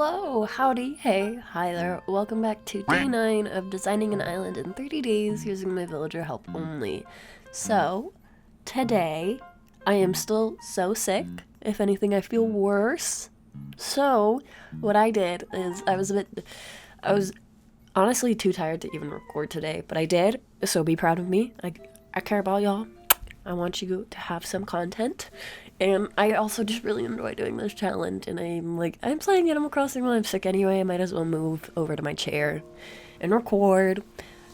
Hello, howdy, hey, hi there. Welcome back to day 9 of designing an island in 30 days using my villager help only. So, today, I am still so sick. If anything, I feel worse. So, what I did is I was honestly too tired to even record today, but I did, so be proud of me. I care about y'all. I want you to have some content. And I also just really enjoy doing this challenge, and I'm playing Animal Crossing while I'm sick anyway. I might as well move over to my chair and record.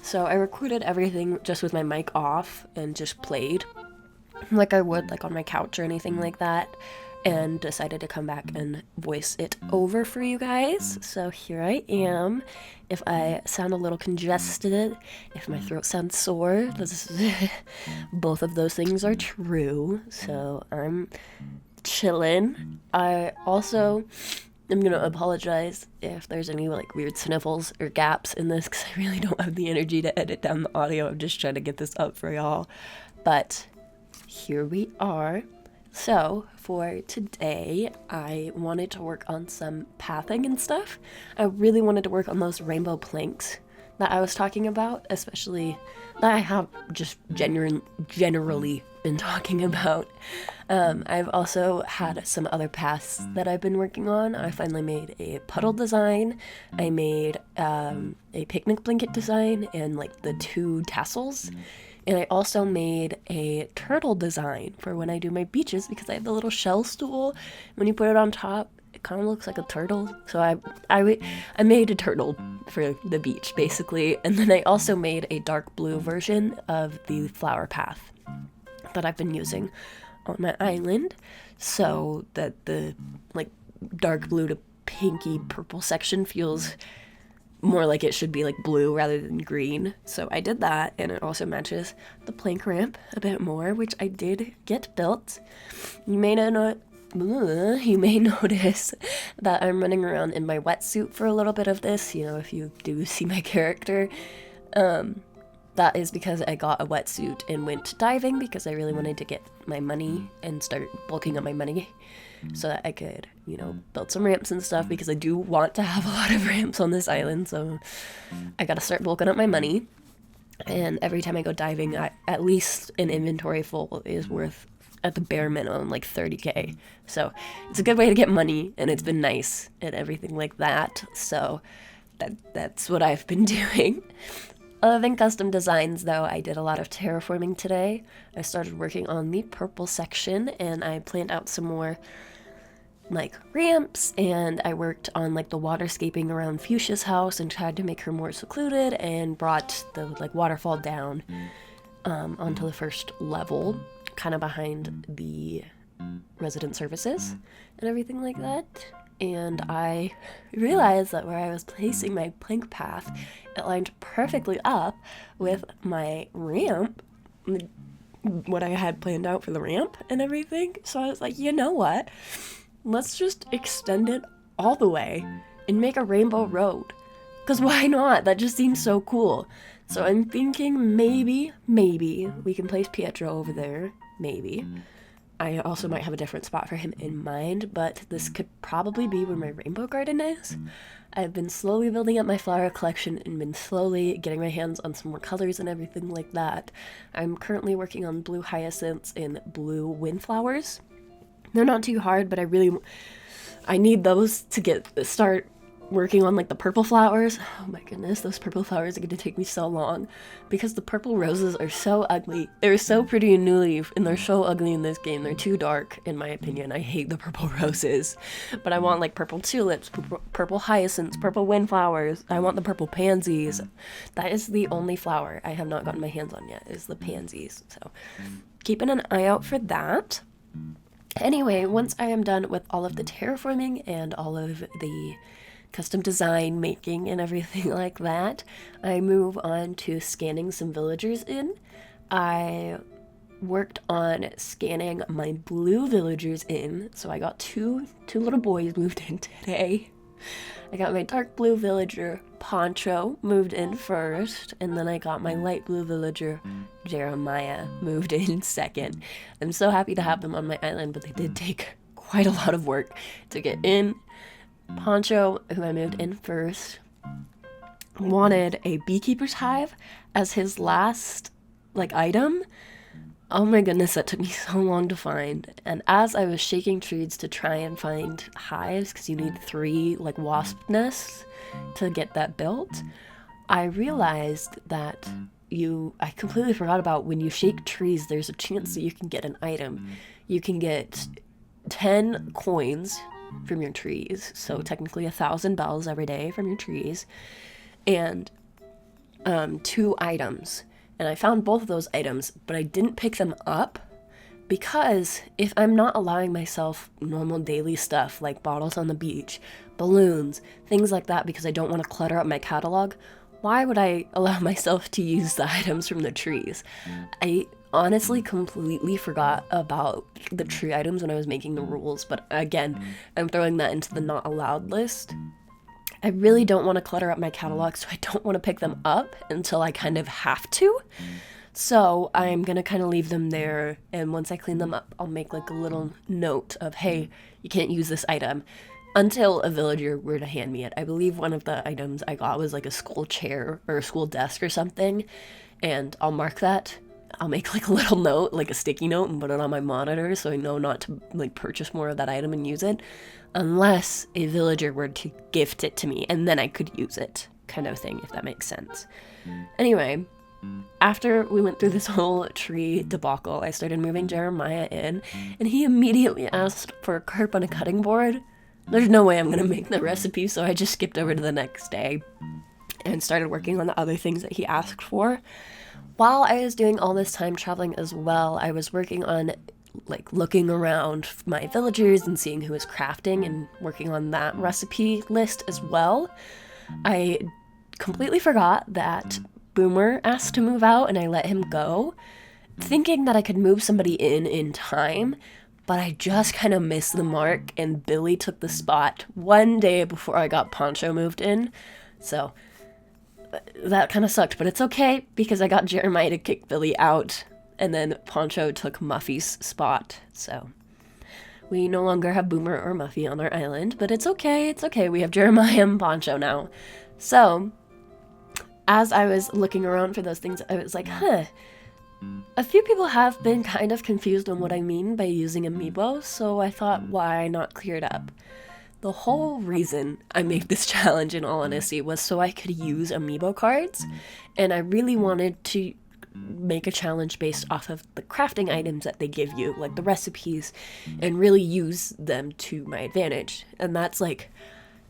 So I recorded everything just with my mic off and just played like I would like on my couch or anything like that, and decided to come back and voice it over for you guys. So here I am. If I sound a little congested, if my throat sounds sore, both of those things are true. So I'm chillin'. I also am gonna apologize if there's any like weird sniffles or gaps in this, because I really don't have the energy to edit down the audio. I'm just trying to get this up for y'all. But here we are. So, for today, I wanted to work on some pathing and stuff. I really wanted to work on those rainbow planks that I was talking about, especially that I have just generally been talking about. I've also had some other paths that I've been working on. I finally made a puddle design. I made a picnic blanket design and like the 2 tassels. And I also made a turtle design for when I do my beaches, because I have the little shell stool. When you put it on top, it kind of looks like a turtle. So I made a turtle for the beach, basically. And then I also made a dark blue version of the flower path that I've been using on my island, so that the like dark blue to pinky purple section feels more like it should be like blue rather than green. So I did that, and it also matches the plank ramp a bit more, which I did get built. You may notice that I'm running around in my wetsuit for a little bit of this. You know, if you do see my character, that is because I got a wetsuit and went diving, because I really wanted to get my money and start bulking up my money, so that I could, you know, build some ramps and stuff, because I do want to have a lot of ramps on this island. So I gotta start bulking up my money. And every time I go diving, at least an inventory full is worth, at the bare minimum, like 30k. So it's a good way to get money, and it's been nice and everything like that. So that's what I've been doing. Other than custom designs, though, I did a lot of terraforming today. I started working on the purple section, and I planned out some more like ramps, and I worked on like the waterscaping around Fuchsia's house and tried to make her more secluded, and brought the like waterfall down onto the first level, kind of behind the resident services and everything like that. And I realized that where I was placing my plank path, it lined perfectly up with my ramp, what I had planned out for the ramp and everything. So I was like, you know what? Let's just extend it all the way and make a rainbow road. Because why not? That just seems so cool. So I'm thinking maybe we can place Pietro over there. Maybe. I also might have a different spot for him in mind, but this could probably be where my rainbow garden is. I've been slowly building up my flower collection and been slowly getting my hands on some more colors and everything like that. I'm currently working on blue hyacinths and blue windflowers. They're not too hard, but I need those to start working on like the purple flowers. Oh my goodness, those purple flowers are going to take me so long, because the purple roses are so ugly. They're so pretty in New Leaf, and they're so ugly in this game. They're too dark, in my opinion. I hate the purple roses, but I want like purple tulips, purple hyacinths, purple windflowers. I want the purple pansies. That is the only flower I have not gotten my hands on yet, is the pansies. So keeping an eye out for that. Anyway, once I am done with all of the terraforming and all of the custom design making and everything like that, I move on to scanning some villagers in. I worked on scanning my blue villagers in, so I got two little boys moved in today. I got my dark blue villager Poncho moved in first, and then I got my light blue villager Jeremiah moved in second. I'm so happy to have them on my island, but they did take quite a lot of work to get in. Poncho, who I moved in first, wanted a beekeeper's hive as his last like item. Oh my goodness, that took me so long to find. And as I was shaking trees to try and find hives, because you need 3 like wasp nests to get that built, I realized that I completely forgot about when you shake trees, there's a chance that you can get an item. You can get 10 coins from your trees, so technically 1,000 bells every day from your trees, and 2 items. And I found both of those items, but I didn't pick them up because if I'm not allowing myself normal daily stuff like bottles on the beach, balloons, things like that, because I don't want to clutter up my catalog, why would I allow myself to use the items from the trees? I honestly completely forgot about the tree items when I was making the rules, but again, I'm throwing that into the not allowed list. I really don't want to clutter up my catalog, so I don't want to pick them up until I kind of have to. So I'm going to kind of leave them there, and once I clean them up, I'll make like a little note of, hey, you can't use this item until a villager were to hand me it. I believe one of the items I got was like a school chair or a school desk or something, and I'll mark that. I'll make like a little note, like a sticky note, and put it on my monitor so I know not to like purchase more of that item and use it, unless a villager were to gift it to me, and then I could use it, kind of thing, if that makes sense. Anyway, after we went through this whole tree debacle, I started moving Jeremiah in, and he immediately asked for a carp on a cutting board. There's no way I'm gonna make the recipe, so I just skipped over to the next day and started working on the other things that he asked for. While I was doing all this time traveling as well, I was working on like looking around my villagers and seeing who was crafting and working on that recipe list as well. I completely forgot that Boomer asked to move out and I let him go, thinking that I could move somebody in time, but I just kind of missed the mark and Billy took the spot one day before I got Poncho moved in. So that kind of sucked, but it's okay because I got Jeremiah to kick Billy out, and then Poncho took Muffy's spot. So we no longer have Boomer or Muffy on our island, but it's okay, it's okay. We have Jeremiah and Poncho now. So as I was looking around for those things, I was like, a few people have been kind of confused on what I mean by using amiibo, so I thought, why not clear it up? The whole reason I made this challenge, in all honesty, was so I could use amiibo cards, and I really wanted to make a challenge based off of the crafting items that they give you, like the recipes, and really use them to my advantage. And that's like,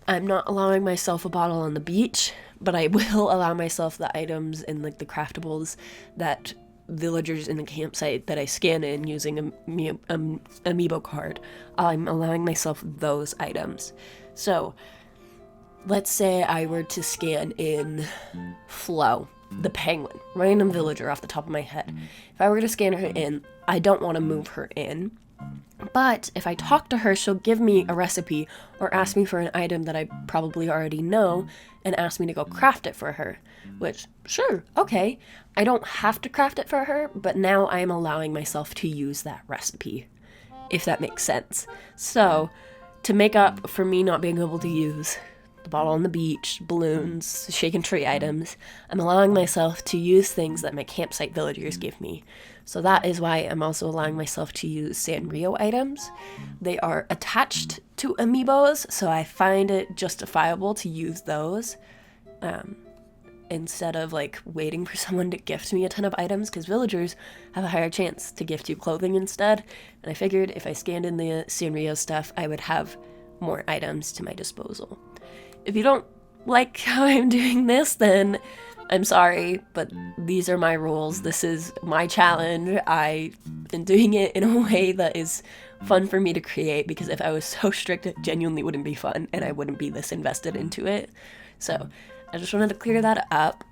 I'm not allowing myself a bottle on the beach, but I will allow myself the items and like the craftables that villagers in the campsite that I scan in using a amiibo card. I'm allowing myself those items. So let's say I were to scan in Flo, the penguin, random villager off the top of my head. If I were to scan her in, I don't want to move her in. But if I talk to her, she'll give me a recipe or ask me for an item that I probably already know and ask me to go craft it for her. Which, sure, okay. I don't have to craft it for her, but now I am allowing myself to use that recipe, if that makes sense. So, to make up for me not being able to use the bottle on the beach, balloons, shaken tree items, I'm allowing myself to use things that my campsite villagers give me. So that is why I'm also allowing myself to use Sanrio items. They are attached to amiibos, so I find it justifiable to use those instead of like waiting for someone to gift me a ton of items, because villagers have a higher chance to gift you clothing instead. And I figured if I scanned in the Sanrio stuff, I would have more items to my disposal. If you don't like how I'm doing this, then I'm sorry, but these are my rules. This is my challenge. I've been doing it in a way that is fun for me to create, because if I was so strict, it genuinely wouldn't be fun and I wouldn't be this invested into it. So I just wanted to clear that up,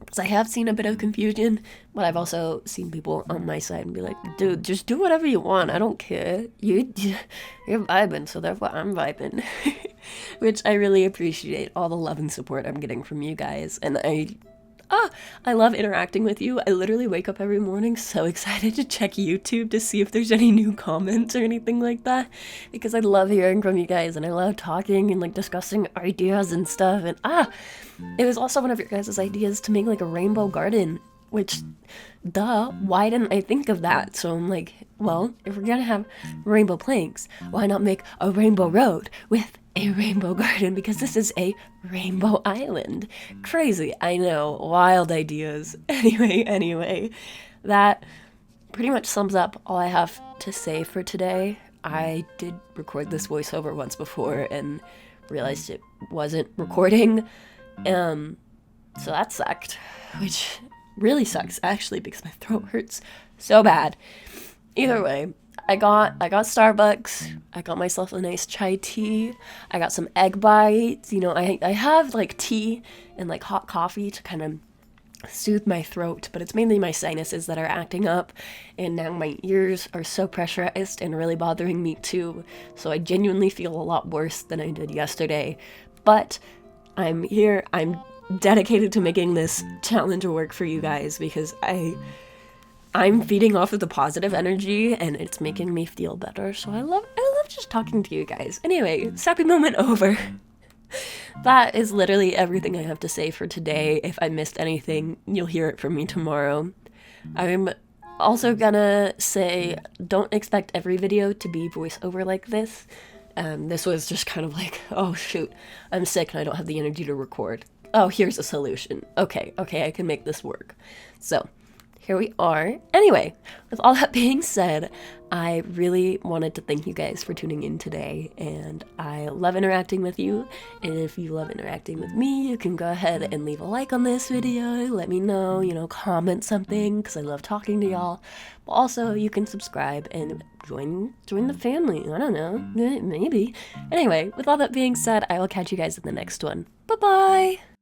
because I have seen a bit of confusion, but I've also seen people on my side and be like, dude, just do whatever you want. I don't care. You're vibing, so therefore I'm vibing. Which I really appreciate all the love and support I'm getting from you guys. And I love interacting with you. I literally wake up every morning so excited to check YouTube to see if there's any new comments or anything like that, because I love hearing from you guys and I love talking and like discussing ideas and stuff. And it was also one of your guys' ideas to make like a rainbow garden, which, duh, why didn't I think of that? So I'm like, well, if we're gonna have rainbow planks, why not make a rainbow road with a rainbow garden, because this is a rainbow island. Crazy, I know, wild ideas. Anyway, that pretty much sums up all I have to say for today. I did record this voiceover once before and realized it wasn't recording, so that sucked, which really sucks actually, because my throat hurts so bad. Either way, I got Starbucks, I got myself a nice chai tea, I got some egg bites, you know, I have like tea and like hot coffee to kind of soothe my throat, but it's mainly my sinuses that are acting up, and now my ears are so pressurized and really bothering me too, so I genuinely feel a lot worse than I did yesterday, but I'm here, I'm dedicated to making this challenge work for you guys, because I'm feeding off of the positive energy and it's making me feel better. So I love just talking to you guys. Anyway, sappy moment over. That is literally everything I have to say for today. If I missed anything, you'll hear it from me tomorrow. I'm also gonna say, don't expect every video to be voiceover like this. This was just kind of like, oh shoot, I'm sick and I don't have the energy to record. Oh, here's a solution. Okay, I can make this work. So here we are. Anyway, with all that being said, I really wanted to thank you guys for tuning in today, and I love interacting with you, and if you love interacting with me, you can go ahead and leave a like on this video, let me know, you know, comment something, because I love talking to y'all, but also you can subscribe and join the family, I don't know, maybe. Anyway, with all that being said, I will catch you guys in the next one. Bye-bye!